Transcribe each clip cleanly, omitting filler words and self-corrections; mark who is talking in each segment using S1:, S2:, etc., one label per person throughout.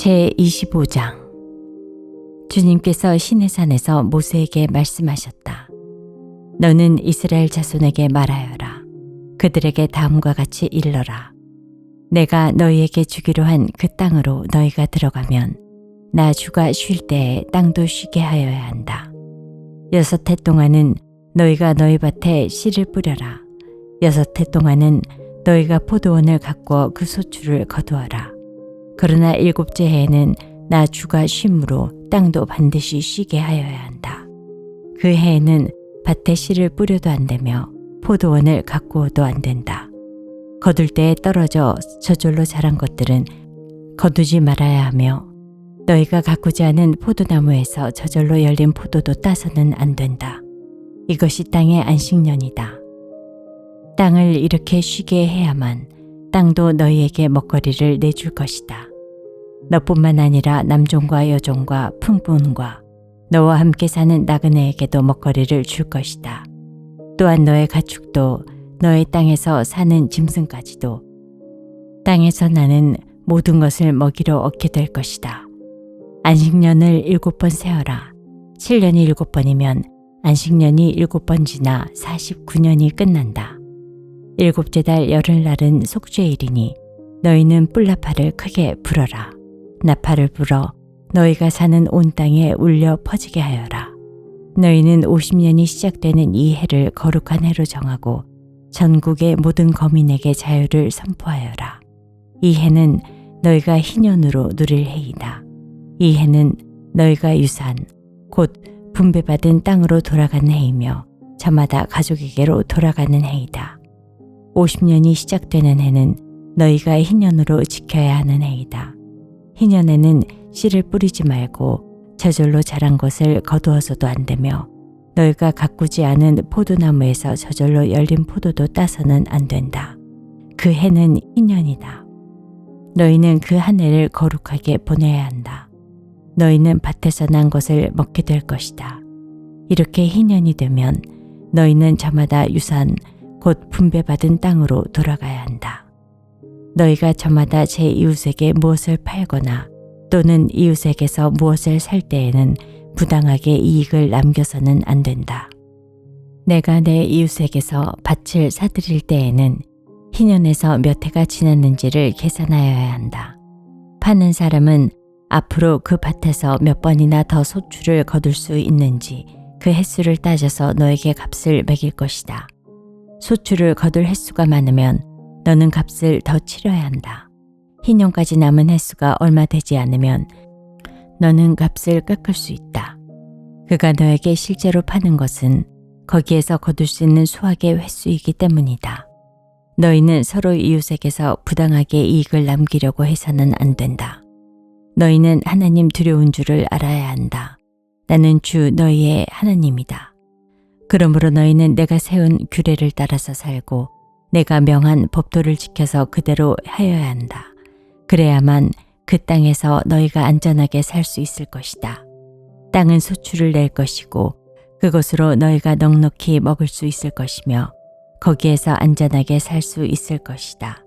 S1: 제25장. 주님께서 시내산에서 모세에게 말씀하셨다. 너는 이스라엘 자손에게 말하여라. 그들에게 다음과 같이 일러라. 내가 너희에게 주기로 한 그 땅으로 너희가 들어가면 나 주가 쉴 때에 땅도 쉬게 하여야 한다. 6해 동안은 너희가 너희 밭에 씨를 뿌려라. 6해 동안은 너희가 포도원을 가꾸어 그 소출을 거두어라. 그러나 7째 해에는 나 주가 쉼으로 땅도 반드시 쉬게 하여야 한다. 그 해에는 밭에 씨를 뿌려도 안 되며 포도원을 가꾸어도 안 된다. 거둘 때에 떨어져 저절로 자란 것들은 거두지 말아야 하며 너희가 가꾸지 않은 포도나무에서 저절로 열린 포도도 따서는 안 된다. 이것이 땅의 안식년이다. 땅을 이렇게 쉬게 해야만 땅도 너희에게 먹거리를 내줄 것이다. 너뿐만 아니라 남종과 여종과 풍부운과 너와 함께 사는 나그네에게도 먹거리를 줄 것이다. 또한 너의 가축도 너의 땅에서 사는 짐승까지도 땅에서 나는 모든 것을 먹이로 얻게 될 것이다. 안식년을 7번 세어라. 7년이 7번이면 안식년이 7번 지나 49년이 끝난다. 7째 달 열흘날은 속죄일이니 너희는 뿔나팔을 크게 불어라. 나팔을 불어 너희가 사는 온 땅에 울려 퍼지게 하여라. 너희는 50년이 시작되는 이 해를 거룩한 해로 정하고 전국의 모든 거민에게 자유를 선포하여라. 이 해는 너희가 희년으로 누릴 해이다. 이 해는 너희가 유산, 곧 분배받은 땅으로 돌아가는 해이며 저마다 가족에게로 돌아가는 해이다. 50년이 시작되는 해는 너희가 희년으로 지켜야 하는 해이다. 희년에는 씨를 뿌리지 말고 저절로 자란 것을 거두어서도 안 되며 너희가 가꾸지 않은 포도나무에서 저절로 열린 포도도 따서는 안 된다. 그 해는 희년이다. 너희는 그 한 해를 거룩하게 보내야 한다. 너희는 밭에서 난 것을 먹게 될 것이다. 이렇게 희년이 되면 너희는 저마다 유산, 곧 분배받은 땅으로 돌아가야 한다. 너희가 저마다 제 이웃에게 무엇을 팔거나 또는 이웃에게서 무엇을 살 때에는 부당하게 이익을 남겨서는 안 된다. 내가 내 이웃에게서 밭을 사들일 때에는 희년에서 몇 해가 지났는지를 계산하여야 한다. 파는 사람은 앞으로 그 밭에서 몇 번이나 더 소출을 거둘 수 있는지 그 횟수를 따져서 너에게 값을 매길 것이다. 소출을 거둘 횟수가 많으면 너는 값을 더 치러야 한다. 희년까지 남은 횟수가 얼마 되지 않으면 너는 값을 깎을 수 있다. 그가 너에게 실제로 파는 것은 거기에서 거둘 수 있는 수확의 횟수이기 때문이다. 너희는 서로 이웃에게서 부당하게 이익을 남기려고 해서는 안 된다. 너희는 하나님 두려운 줄을 알아야 한다. 나는 주 너희의 하나님이다. 그러므로 너희는 내가 세운 규례를 따라서 살고 내가 명한 법도를 지켜서 그대로 하여야 한다. 그래야만 그 땅에서 너희가 안전하게 살 수 있을 것이다. 땅은 소출을 낼 것이고 그것으로 너희가 넉넉히 먹을 수 있을 것이며 거기에서 안전하게 살 수 있을 것이다.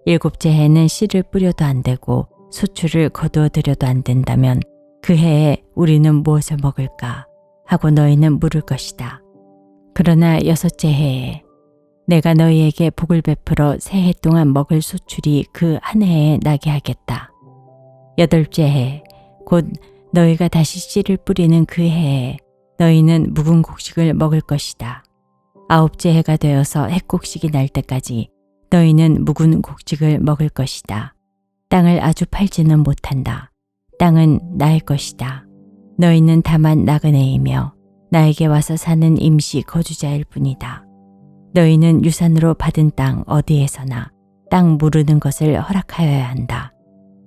S1: 7째 해는 씨를 뿌려도 안 되고 소출을 거두어 들여도 안 된다면 그 해에 우리는 무엇을 먹을까 하고 너희는 물을 것이다. 그러나 6째 해에 내가 너희에게 복을 베풀어 새 해 동안 먹을 소출이 그 한 해에 나게 하겠다. 8째 해, 곧 너희가 다시 씨를 뿌리는 그 해에 너희는 묵은 곡식을 먹을 것이다. 9째 해가 되어서 핵곡식이 날 때까지 너희는 묵은 곡식을 먹을 것이다. 땅을 아주 팔지는 못한다. 땅은 나의 것이다. 너희는 다만 나그네이며 나에게 와서 사는 임시 거주자일 뿐이다. 너희는 유산으로 받은 땅 어디에서나 땅 무르는 것을 허락하여야 한다.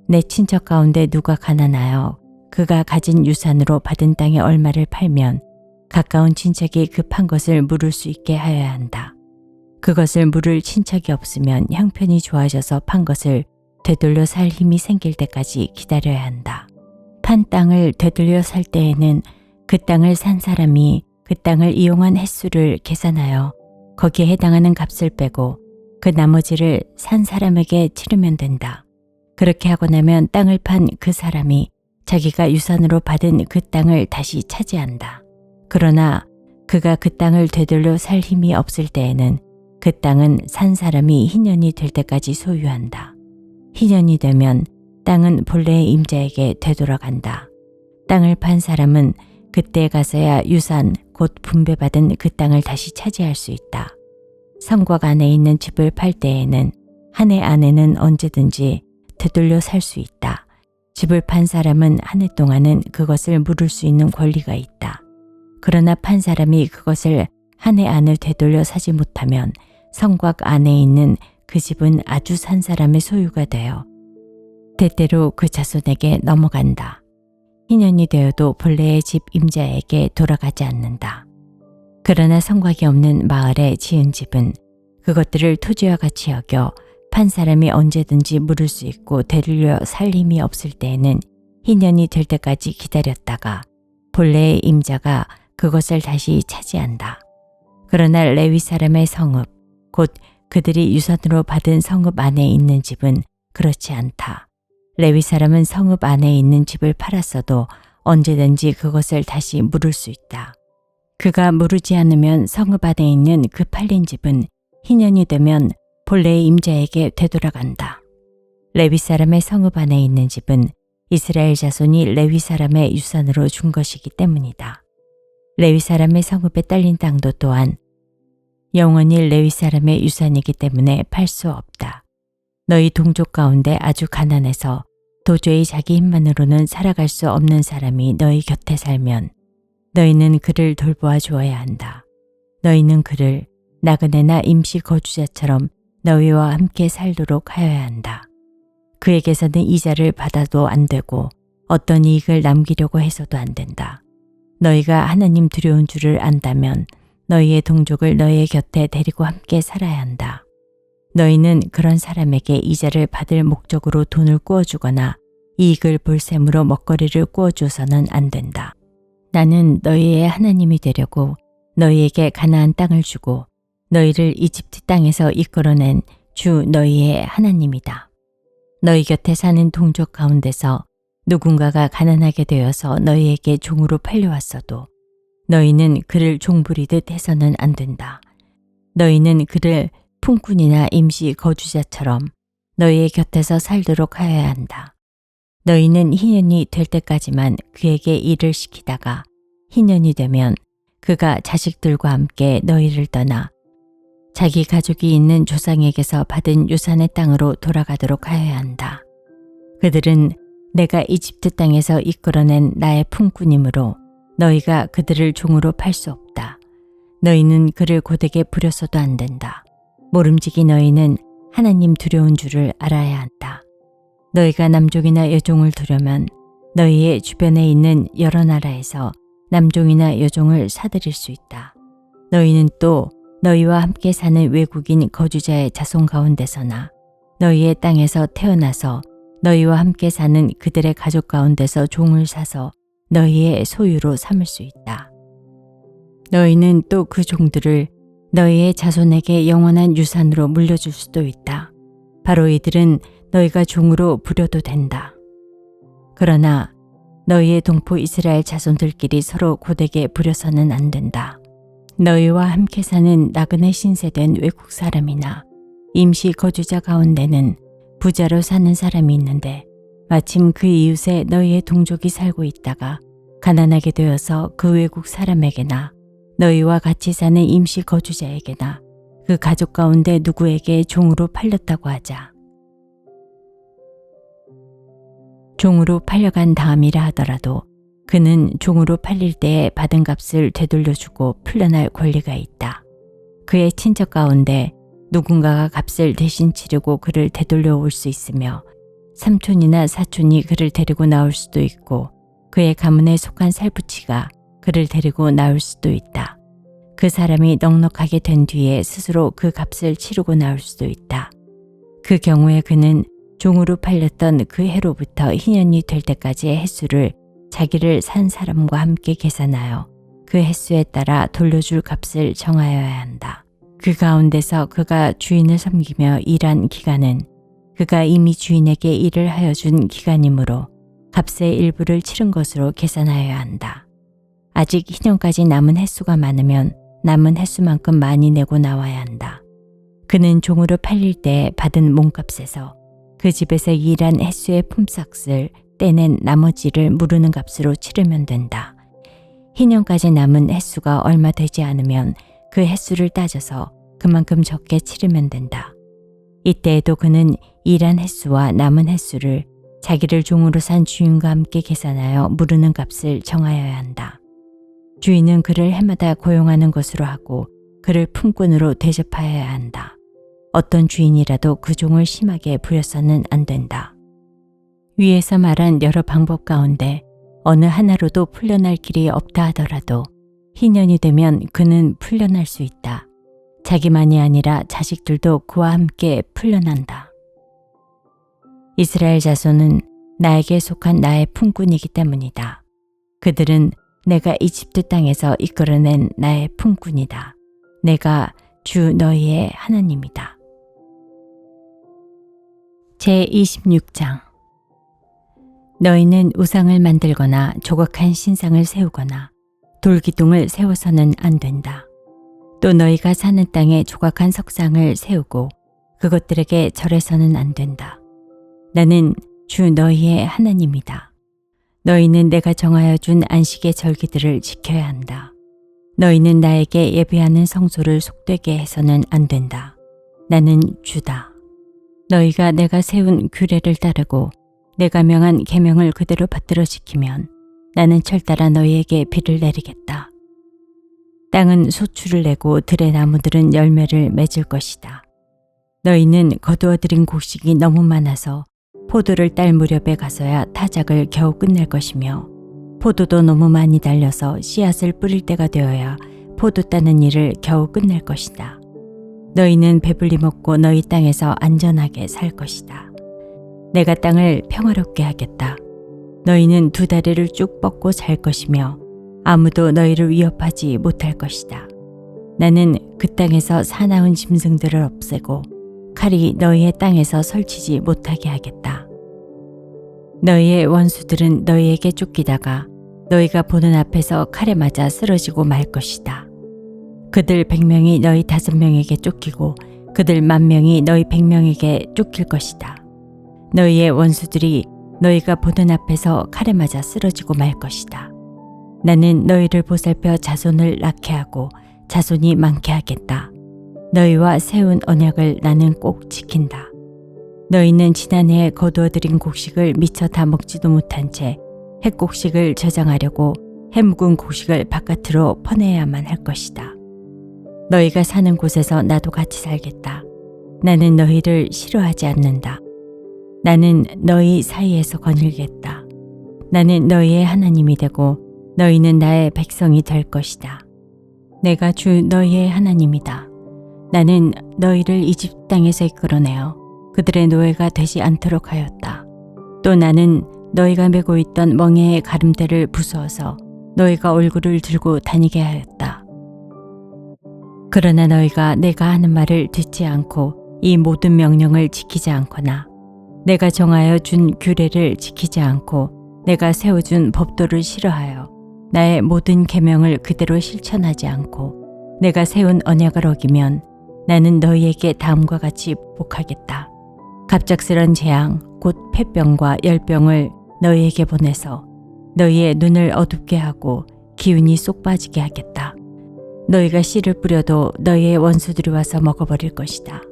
S1: 내 친척 가운데 누가 가난하여 그가 가진 유산으로 받은 땅의 얼마를 팔면 가까운 친척이 급한 것을 물을 수 있게 하여야 한다. 그것을 물을 친척이 없으면 형편이 좋아져서 판 것을 되돌려 살 힘이 생길 때까지 기다려야 한다. 판 땅을 되돌려 살 때에는 그 땅을 산 사람이 그 땅을 이용한 횟수를 계산하여 거기에 해당하는 값을 빼고 그 나머지를 산 사람에게 치르면 된다. 그렇게 하고 나면 땅을 판 그 사람이 자기가 유산으로 받은 그 땅을 다시 차지한다. 그러나 그가 그 땅을 되돌려 살 힘이 없을 때에는 그 땅은 산 사람이 희년이 될 때까지 소유한다. 희년이 되면 땅은 본래의 임자에게 되돌아간다. 땅을 판 사람은 그때 가서야 유산 곧 분배받은 그 땅을 다시 차지할 수 있다. 성곽 안에 있는 집을 팔 때에는 한 해 안에는 언제든지 되돌려 살 수 있다. 집을 판 사람은 한 해 동안은 그것을 물을 수 있는 권리가 있다. 그러나 판 사람이 그것을 한 해 안을 되돌려 사지 못하면 성곽 안에 있는 그 집은 아주 산 사람의 소유가 되어 때때로 그 자손에게 넘어간다. 희년이 되어도 본래의 집 임자에게 돌아가지 않는다. 그러나 성곽이 없는 마을에 지은 집은 그것들을 토지와 같이 여겨 판 사람이 언제든지 물을 수 있고 되돌려 살 힘이 없을 때에는 희년이 될 때까지 기다렸다가 본래의 임자가 그것을 다시 차지한다. 그러나 레위 사람의 성읍, 곧 그들이 유산으로 받은 성읍 안에 있는 집은 그렇지 않다. 레위 사람은 성읍 안에 있는 집을 팔았어도 언제든지 그것을 다시 물을 수 있다. 그가 무르지 않으면 성읍 안에 있는 그 팔린 집은 희년이 되면 본래의 임자에게 되돌아간다. 레위 사람의 성읍 안에 있는 집은 이스라엘 자손이 레위 사람의 유산으로 준 것이기 때문이다. 레위 사람의 성읍에 딸린 땅도 또한 영원히 레위 사람의 유산이기 때문에 팔 수 없다. 너희 동족 가운데 아주 가난해서 도저히 자기 힘만으로는 살아갈 수 없는 사람이 너희 곁에 살면 너희는 그를 돌보아 주어야 한다. 너희는 그를 나그네나 임시 거주자처럼 너희와 함께 살도록 하여야 한다. 그에게서는 이자를 받아도 안 되고 어떤 이익을 남기려고 해서도 안 된다. 너희가 하나님 두려운 줄을 안다면 너희의 동족을 너희의 곁에 데리고 함께 살아야 한다. 너희는 그런 사람에게 이자를 받을 목적으로 돈을 꾸어주거나 이익을 볼 셈으로 먹거리를 꾸어줘서는 안 된다. 나는 너희의 하나님이 되려고 너희에게 가나안 땅을 주고 너희를 이집트 땅에서 이끌어낸 주 너희의 하나님이다. 너희 곁에 사는 동족 가운데서 누군가가 가난하게 되어서 너희에게 종으로 팔려왔어도 너희는 그를 종부리듯 해서는 안 된다. 너희는 그를 품꾼이나 임시 거주자처럼 너희의 곁에서 살도록 하여야 한다. 너희는 희년이 될 때까지만 그에게 일을 시키다가 희년이 되면 그가 자식들과 함께 너희를 떠나 자기 가족이 있는 조상에게서 받은 유산의 땅으로 돌아가도록 하여야 한다. 그들은 내가 이집트 땅에서 이끌어낸 나의 품꾼이므로 너희가 그들을 종으로 팔 수 없다. 너희는 그를 고되게 부려서도 안 된다. 모름지기 너희는 하나님 두려운 줄을 알아야 한다. 너희가 남종이나 여종을 두려면 너희의 주변에 있는 여러 나라에서 남종이나 여종을 사들일 수 있다. 너희는 또 너희와 함께 사는 외국인 거주자의 자손 가운데서나 너희의 땅에서 태어나서 너희와 함께 사는 그들의 가족 가운데서 종을 사서 너희의 소유로 삼을 수 있다. 너희는 또 그 종들을 너희의 자손에게 영원한 유산으로 물려줄 수도 있다. 바로 이들은 너희가 종으로 부려도 된다. 그러나 너희의 동포 이스라엘 자손들끼리 서로 고되게 부려서는 안 된다. 너희와 함께 사는 나그네 신세된 외국 사람이나 임시 거주자 가운데는 부자로 사는 사람이 있는데 마침 그 이웃에 너희의 동족이 살고 있다가 가난하게 되어서 그 외국 사람에게나 너희와 같이 사는 임시 거주자에게나 그 가족 가운데 누구에게 종으로 팔렸다고 하자. 종으로 팔려간 다음이라 하더라도 그는 종으로 팔릴 때에 받은 값을 되돌려주고 풀려날 권리가 있다. 그의 친척 가운데 누군가가 값을 대신 치르고 그를 되돌려 올 수 있으며 삼촌이나 사촌이 그를 데리고 나올 수도 있고 그의 가문에 속한 살부치가 그를 데리고 나올 수도 있다. 그 사람이 넉넉하게 된 뒤에 스스로 그 값을 치르고 나올 수도 있다. 그 경우에 그는 종으로 팔렸던 그 해로부터 희년이 될 때까지의 횟수를 자기를 산 사람과 함께 계산하여 그 횟수에 따라 돌려줄 값을 정하여야 한다. 그 가운데서 그가 주인을 섬기며 일한 기간은 그가 이미 주인에게 일을 하여 준 기간이므로 값의 일부를 치른 것으로 계산하여야 한다. 아직 희년까지 남은 횟수가 많으면 남은 횟수만큼 많이 내고 나와야 한다. 그는 종으로 팔릴 때 받은 몸값에서 그 집에서 일한 횟수의 품삯을 떼낸 나머지를 무르는 값으로 치르면 된다. 희년까지 남은 횟수가 얼마 되지 않으면 그 횟수를 따져서 그만큼 적게 치르면 된다. 이때에도 그는 일한 횟수와 남은 횟수를 자기를 종으로 산 주인과 함께 계산하여 무르는 값을 정하여야 한다. 주인은 그를 해마다 고용하는 것으로 하고 그를 품꾼으로 대접하여야 한다. 어떤 주인이라도 그 종을 심하게 부려서는 안 된다. 위에서 말한 여러 방법 가운데 어느 하나로도 풀려날 길이 없다 하더라도 희년이 되면 그는 풀려날 수 있다. 자기만이 아니라 자식들도 그와 함께 풀려난다. 이스라엘 자손은 나에게 속한 나의 품꾼이기 때문이다. 그들은 내가 이집트 땅에서 이끌어낸 나의 품꾼이다. 내가 주 너희의 하나님이다. 제26장 너희는 우상을 만들거나 조각한 신상을 세우거나 돌기둥을 세워서는 안 된다. 또 너희가 사는 땅에 조각한 석상을 세우고 그것들에게 절해서는 안 된다. 나는 주 너희의 하나님이다. 너희는 내가 정하여 준 안식의 절기들을 지켜야 한다. 너희는 나에게 예배하는 성소를 속되게 해서는 안 된다. 나는 주다. 너희가 내가 세운 규례를 따르고 내가 명한 계명을 그대로 받들어 지키면 나는 철따라 너희에게 비를 내리겠다. 땅은 소출을 내고 들의 나무들은 열매를 맺을 것이다. 너희는 거두어들인 곡식이 너무 많아서 포도를 딸 무렵에 가서야 타작을 겨우 끝낼 것이며 포도도 너무 많이 달려서 씨앗을 뿌릴 때가 되어야 포도 따는 일을 겨우 끝낼 것이다. 너희는 배불리 먹고 너희 땅에서 안전하게 살 것이다. 내가 땅을 평화롭게 하겠다. 너희는 두 다리를 쭉 뻗고 잘 것이며 아무도 너희를 위협하지 못할 것이다. 나는 그 땅에서 사나운 짐승들을 없애고 칼이 너희의 땅에서 설치지 못하게 하겠다. 너희의 원수들은 너희에게 쫓기다가 너희가 보는 앞에서 칼에 맞아 쓰러지고 말 것이다. 그들 100명이 너희 5명에게 쫓기고 그들 10,000명이 너희 100명에게 쫓길 것이다. 너희의 원수들이 너희가 보는 앞에서 칼에 맞아 쓰러지고 말 것이다. 나는 너희를 보살펴 자손을 낳게 하고 자손이 많게 하겠다. 너희와 세운 언약을 나는 꼭 지킨다. 너희는 지난해에 거두어들인 곡식을 미처 다 먹지도 못한 채 햇곡식을 저장하려고 해묵은 곡식을 바깥으로 퍼내야만 할 것이다. 너희가 사는 곳에서 나도 같이 살겠다. 나는 너희를 싫어하지 않는다. 나는 너희 사이에서 거닐겠다. 나는 너희의 하나님이 되고 너희는 나의 백성이 될 것이다. 내가 주 너희의 하나님이다. 나는 너희를 이집트 땅에서 이끌어내어 그들의 노예가 되지 않도록 하였다. 또 나는 너희가 메고 있던 멍에의 가름대를 부수어서 너희가 얼굴을 들고 다니게 하였다. 그러나 너희가 내가 하는 말을 듣지 않고 이 모든 명령을 지키지 않거나 내가 정하여 준 규례를 지키지 않고 내가 세워준 법도를 싫어하여 나의 모든 계명을 그대로 실천하지 않고 내가 세운 언약을 어기면 나는 너희에게 다음과 같이 복하겠다. 갑작스런 재앙 곧 폐병과 열병을 너희에게 보내서 너희의 눈을 어둡게 하고 기운이 쏙 빠지게 하겠다. 너희가 씨를 뿌려도 너희의 원수들이 와서 먹어버릴 것이다.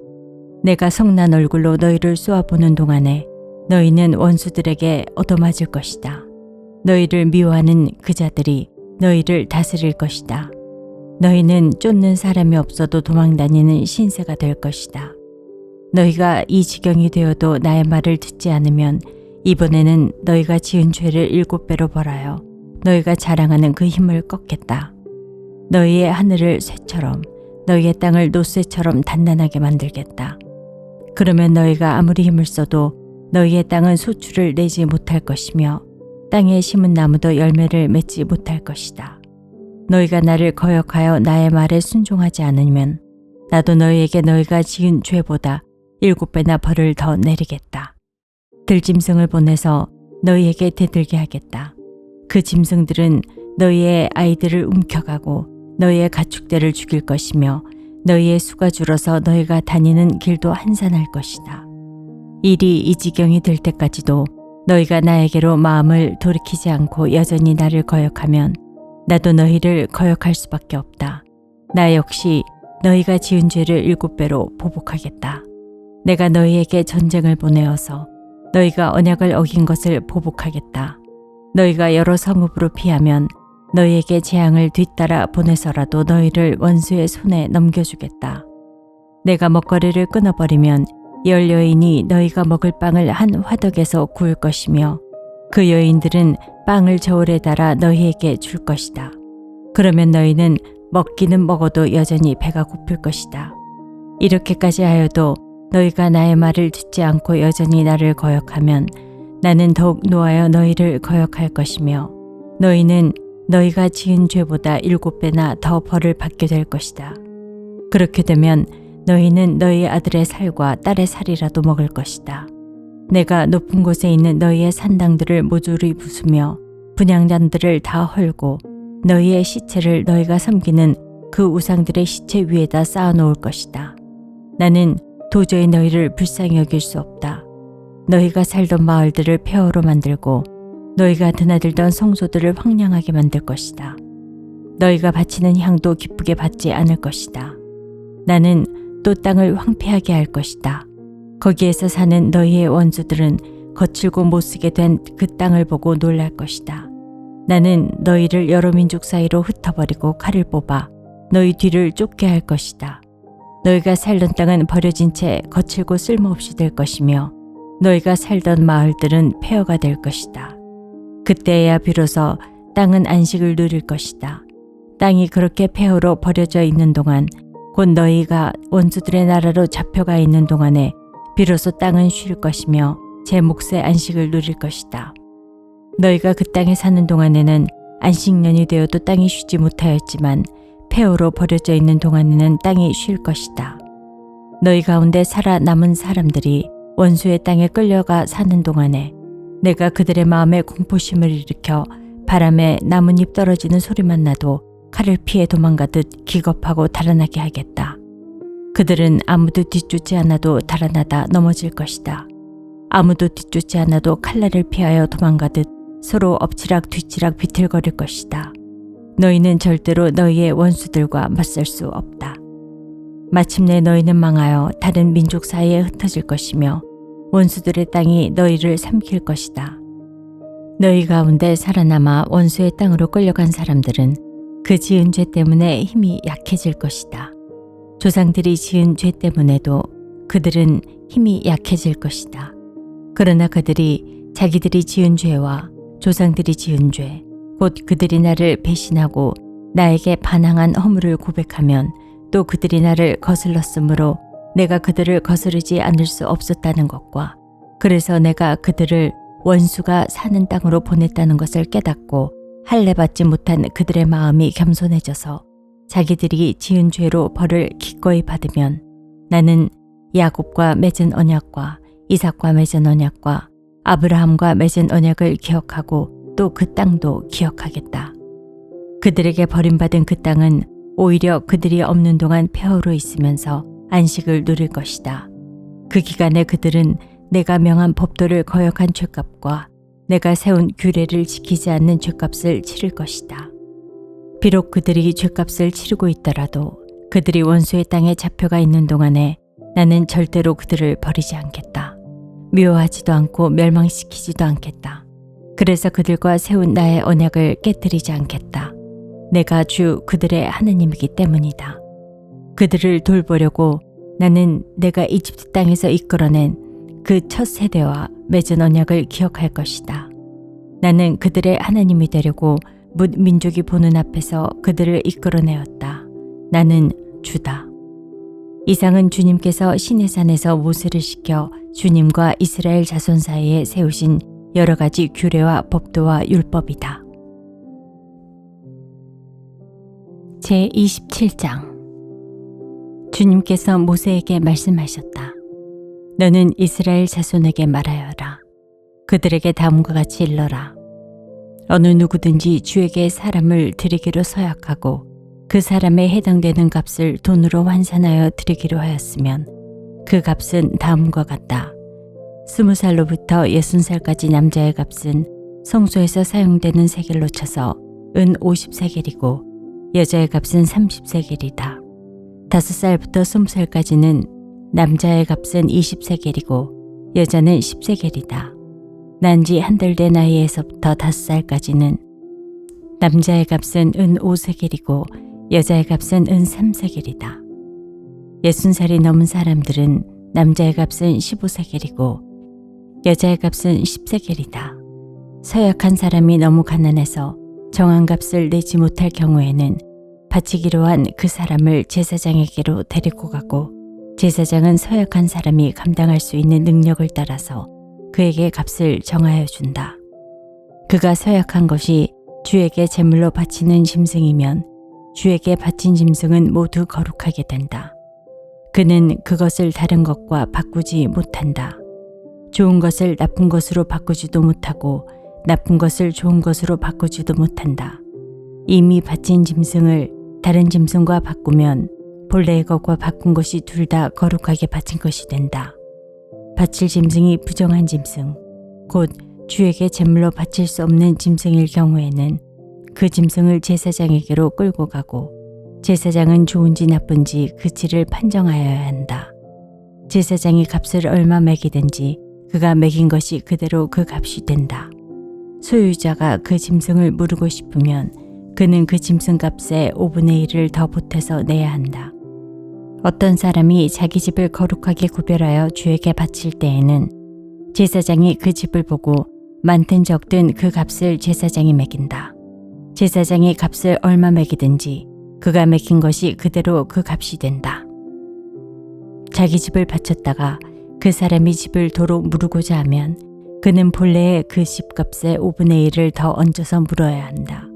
S1: 내가 성난 얼굴로 너희를 쏘아보는 동안에 너희는 원수들에게 얻어맞을 것이다. 너희를 미워하는 그 자들이 너희를 다스릴 것이다. 너희는 쫓는 사람이 없어도 도망다니는 신세가 될 것이다. 너희가 이 지경이 되어도 나의 말을 듣지 않으면 이번에는 너희가 지은 죄를 7배로 벌하여 너희가 자랑하는 그 힘을 꺾겠다. 너희의 하늘을 쇠처럼 너희의 땅을 노쇠처럼 단단하게 만들겠다. 그러면 너희가 아무리 힘을 써도 너희의 땅은 소출을 내지 못할 것이며 땅에 심은 나무도 열매를 맺지 못할 것이다. 너희가 나를 거역하여 나의 말에 순종하지 않으면 나도 너희에게 너희가 지은 죄보다 7배나 벌을 더 내리겠다. 들짐승을 보내서 너희에게 대들게 하겠다. 그 짐승들은 너희의 아이들을 움켜가고 너희의 가축들을 죽일 것이며 너희의 수가 줄어서 너희가 다니는 길도 한산할 것이다. 일이 이 지경이 될 때까지도 너희가 나에게로 마음을 돌이키지 않고 여전히 나를 거역하면 나도 너희를 거역할 수밖에 없다. 나 역시 너희가 지은 죄를 7배로 보복하겠다. 내가 너희에게 전쟁을 보내어서 너희가 언약을 어긴 것을 보복하겠다. 너희가 여러 성읍으로 피하면 너희에게 재앙을 뒤따라 보내서라도 너희를 원수의 손에 넘겨주겠다. 내가 먹거리를 끊어버리면 10 여인이 너희가 먹을 빵을 한 화덕에서 구울 것이며 그 여인들은 빵을 저울에 달아 너희에게 줄 것이다. 그러면 너희는 먹기는 먹어도 여전히 배가 고플 것이다. 이렇게까지 하여도 너희가 나의 말을 듣지 않고 여전히 나를 거역하면 나는 더욱 노하여 너희를 거역할 것이며 너희는 너희가 지은 죄보다 7배나 더 벌을 받게 될 것이다. 그렇게 되면 너희는 너희 아들의 살과 딸의 살이라도 먹을 것이다. 내가 높은 곳에 있는 너희의 산당들을 모조리 부수며 분향단들을 다 헐고 너희의 시체를 너희가 섬기는 그 우상들의 시체 위에다 쌓아놓을 것이다. 나는 도저히 너희를 불쌍히 여길 수 없다. 너희가 살던 마을들을 폐허로 만들고 너희가 드나들던 성소들을 황량하게 만들 것이다. 너희가 바치는 향도 기쁘게 받지 않을 것이다. 나는 또 땅을 황폐하게 할 것이다. 거기에서 사는 너희의 원수들은 거칠고 못쓰게 된 그 땅을 보고 놀랄 것이다. 나는 너희를 여러 민족 사이로 흩어버리고 칼을 뽑아 너희 뒤를 쫓게 할 것이다. 너희가 살던 땅은 버려진 채 거칠고 쓸모없이 될 것이며 너희가 살던 마을들은 폐허가 될 것이다. 그때야 비로소 땅은 안식을 누릴 것이다. 땅이 그렇게 폐허로 버려져 있는 동안 곧 너희가 원수들의 나라로 잡혀가 있는 동안에 비로소 땅은 쉴 것이며 제 몫의 안식을 누릴 것이다. 너희가 그 땅에 사는 동안에는 안식년이 되어도 땅이 쉬지 못하였지만 폐허로 버려져 있는 동안에는 땅이 쉴 것이다. 너희 가운데 살아남은 사람들이 원수의 땅에 끌려가 사는 동안에 내가 그들의 마음에 공포심을 일으켜 바람에 나뭇잎 떨어지는 소리만 나도 칼을 피해 도망가듯 기겁하고 달아나게 하겠다. 그들은 아무도 뒤쫓지 않아도 달아나다 넘어질 것이다. 아무도 뒤쫓지 않아도 칼날을 피하여 도망가듯 서로 엎치락 뒤치락 비틀거릴 것이다. 너희는 절대로 너희의 원수들과 맞설 수 없다. 마침내 너희는 망하여 다른 민족 사이에 흩어질 것이며 원수들의 땅이 너희를 삼킬 것이다. 너희 가운데 살아남아 원수의 땅으로 끌려간 사람들은 그 지은 죄 때문에 힘이 약해질 것이다. 조상들이 지은 죄 때문에도 그들은 힘이 약해질 것이다. 그러나 그들이 자기들이 지은 죄와 조상들이 지은 죄, 곧 그들이 나를 배신하고 나에게 반항한 허물을 고백하면 또 그들이 나를 거슬렀으므로 내가 그들을 거스르지 않을 수 없었다는 것과 그래서 내가 그들을 원수가 사는 땅으로 보냈다는 것을 깨닫고 할례받지 못한 그들의 마음이 겸손해져서 자기들이 지은 죄로 벌을 기꺼이 받으면 나는 야곱과 맺은 언약과 이삭과 맺은 언약과 아브라함과 맺은 언약을 기억하고 또 그 땅도 기억하겠다. 그들에게 버림받은 그 땅은 오히려 그들이 없는 동안 폐허로 있으면서 안식을 누릴 것이다. 그 기간에 그들은 내가 명한 법도를 거역한 죄값과 내가 세운 규례를 지키지 않는 죄값을 치를 것이다. 비록 그들이 죄값을 치르고 있더라도 그들이 원수의 땅에 잡혀가 있는 동안에 나는 절대로 그들을 버리지 않겠다. 미워하지도 않고 멸망시키지도 않겠다. 그래서 그들과 세운 나의 언약을 깨뜨리지 않겠다. 내가 주 그들의 하나님이기 때문이다. 그들을 돌보려고 나는 내가 이집트 땅에서 이끌어낸 그 첫 세대와 맺은 언약을 기억할 것이다. 나는 그들의 하나님이 되려고 뭇 민족이 보는 앞에서 그들을 이끌어내었다. 나는 주다. 이상은 주님께서 시내산에서 모세를 시켜 주님과 이스라엘 자손 사이에 세우신 여러 가지 규례와 법도와 율법이다. 제27장 주님께서 모세에게 말씀하셨다. 너는 이스라엘 자손에게 말하여라. 그들에게 다음과 같이 일러라. 어느 누구든지 주에게 사람을 드리기로 서약하고 그 사람에 해당되는 값을 돈으로 환산하여 드리기로 하였으면 그 값은 다음과 같다. 20살로부터 60살까지 남자의 값은 성소에서 사용되는 세겔로 쳐서 은 50세겔이고 여자의 값은 30세겔이다. 5살부터 20살까지는 남자의 값은 20세겔이고 여자는 10세겔이다. 난지 한 달 된 나이에서부터 5살까지는 남자의 값은 은 5세겔이고 여자의 값은 은 3세겔이다. 60살이 넘은 사람들은 남자의 값은 15세겔이고 여자의 값은 10세겔이다. 서약한 사람이 너무 가난해서 정한 값을 내지 못할 경우에는 바치기로 한 그 사람을 제사장에게로 데리고 가고 제사장은 서약한 사람이 감당할 수 있는 능력을 따라서 그에게 값을 정하여 준다. 그가 서약한 것이 주에게 제물로 바치는 짐승이면 주에게 바친 짐승은 모두 거룩하게 된다. 그는 그것을 다른 것과 바꾸지 못한다. 좋은 것을 나쁜 것으로 바꾸지도 못하고 나쁜 것을 좋은 것으로 바꾸지도 못한다. 이미 바친 짐승을 다른 짐승과 바꾸면 본래의 것과 바꾼 것이 둘 다 거룩하게 바친 것이 된다. 바칠 짐승이 부정한 짐승, 곧 주에게 제물로 바칠 수 없는 짐승일 경우에는 그 짐승을 제사장에게로 끌고 가고 제사장은 좋은지 나쁜지 그 질을 판정하여야 한다. 제사장이 값을 얼마 매기든지 그가 매긴 것이 그대로 그 값이 된다. 소유자가 그 짐승을 무르고 싶으면 그는 그 짐승 값의 5분의 1을 더 보태서 내야 한다. 어떤 사람이 자기 집을 거룩하게 구별하여 주에게 바칠 때에는 제사장이 그 집을 보고 많든 적든 그 값을 제사장이 매긴다. 제사장이 값을 얼마 매기든지 그가 매긴 것이 그대로 그 값이 된다. 자기 집을 바쳤다가 그 사람이 집을 도로 무르고자 하면 그는 본래의 그 집값의 5분의 1을 더 얹어서 물어야 한다.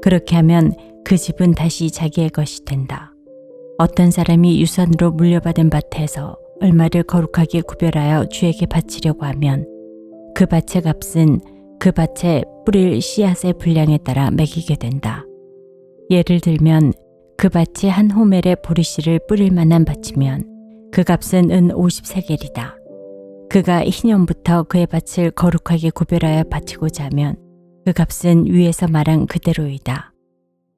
S1: 그렇게 하면 그 집은 다시 자기의 것이 된다. 어떤 사람이 유산으로 물려받은 밭에서 얼마를 거룩하게 구별하여 주에게 바치려고 하면 그 밭의 값은 그 밭에 뿌릴 씨앗의 분량에 따라 매기게 된다. 예를 들면 그 밭이 한 호멜의 보리씨를 뿌릴 만한 밭이면 그 값은 은 50세겔이다. 그가 희년부터 그의 밭을 거룩하게 구별하여 바치고자 하면 그 값은 위에서 말한 그대로이다.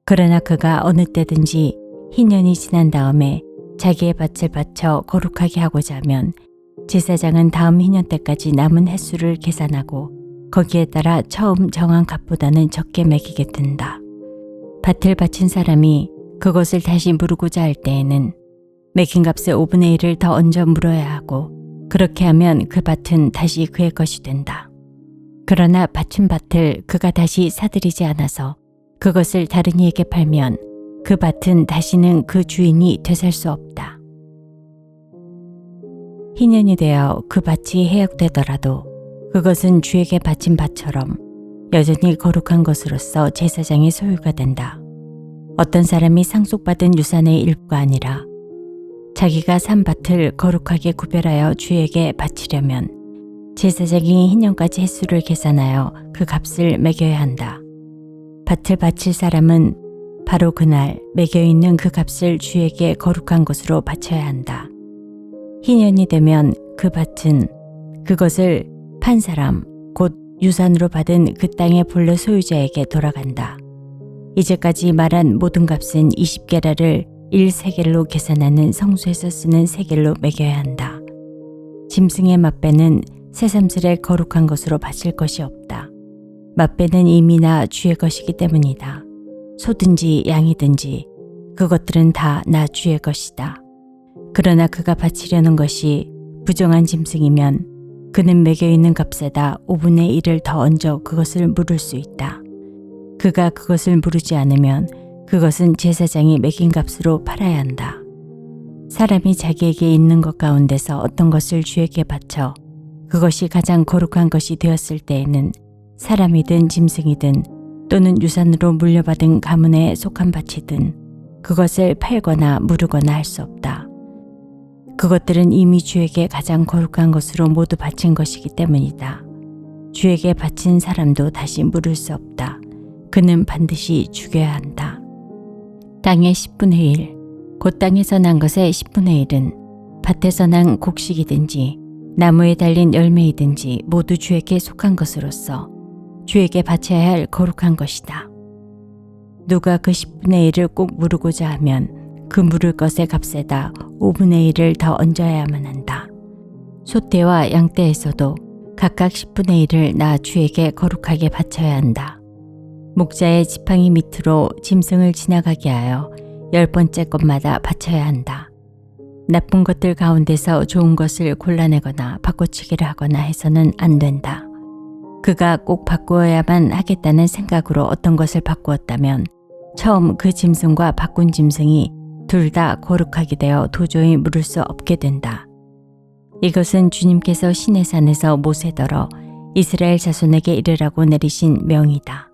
S1: 그러나 그가 어느 때든지 희년이 지난 다음에 자기의 밭을 바쳐 거룩하게 하고자 하면 제사장은 다음 희년 때까지 남은 횟수를 계산하고 거기에 따라 처음 정한 값보다는 적게 매기게 된다. 밭을 바친 사람이 그것을 다시 무르고자 할 때에는 매긴 값의 5분의 1을 더 얹어 물어야 하고 그렇게 하면 그 밭은 다시 그의 것이 된다. 그러나 바친 밭을 그가 다시 사들이지 않아서 그것을 다른 이에게 팔면 그 밭은 다시는 그 주인이 되살 수 없다. 희년이 되어 그 밭이 해역되더라도 그것은 주에게 바친 밭처럼 여전히 거룩한 것으로서 제사장의 소유가 된다. 어떤 사람이 상속받은 유산의 일부가 아니라 자기가 산 밭을 거룩하게 구별하여 주에게 바치려면 제사장이 희년까지 횟수를 계산하여 그 값을 매겨야 한다. 밭을 바칠 사람은 바로 그날 매겨있는 그 값을 주에게 거룩한 것으로 바쳐야 한다. 희년이 되면 그 밭은 그것을 판 사람, 곧 유산으로 받은 그 땅의 본래 소유자에게 돌아간다. 이제까지 말한 모든 값은 20게라를 1세겔로 계산하는 성소에서 쓰는 세겔로 매겨야 한다. 짐승의 맛배는 새삼스레 거룩한 것으로 바칠 것이 없다. 맛배는 이미 나 주의 것이기 때문이다. 소든지 양이든지 그것들은 다 나 주의 것이다. 그러나 그가 바치려는 것이 부정한 짐승이면 그는 매겨있는 값에다 5분의 1을 더 얹어 그것을 물을 수 있다. 그가 그것을 물으지 않으면 그것은 제사장이 매긴 값으로 팔아야 한다. 사람이 자기에게 있는 것 가운데서 어떤 것을 주에게 바쳐 그것이 가장 거룩한 것이 되었을 때에는 사람이든 짐승이든 또는 유산으로 물려받은 가문에 속한 밭이든 그것을 팔거나 무르거나 할 수 없다. 그것들은 이미 주에게 가장 거룩한 것으로 모두 바친 것이기 때문이다. 주에게 바친 사람도 다시 물을 수 없다. 그는 반드시 죽여야 한다. 땅의 10분의 1, 곧 땅에서 난 것의 10분의 1은 밭에서 난 곡식이든지 나무에 달린 열매이든지 모두 주에게 속한 것으로서 주에게 바쳐야 할 거룩한 것이다. 누가 그 10분의 1을 꼭 물으고자 하면 그 물을 것의 값에다 5분의 1을 더 얹어야만 한다. 소떼와 양떼에서도 각각 10분의 1을 나 주에게 거룩하게 바쳐야 한다. 목자의 지팡이 밑으로 짐승을 지나가게 하여 10번째 것마다 바쳐야 한다. 나쁜 것들 가운데서 좋은 것을 골라내거나 바꿔치기를 하거나 해서는 안 된다. 그가 꼭 바꾸어야만 하겠다는 생각으로 어떤 것을 바꾸었다면 처음 그 짐승과 바꾼 짐승이 둘 다 거룩하게 되어 도저히 물을 수 없게 된다. 이것은 주님께서 시내산에서 모세더러 이스라엘 자손에게 이르라고 내리신 명이다.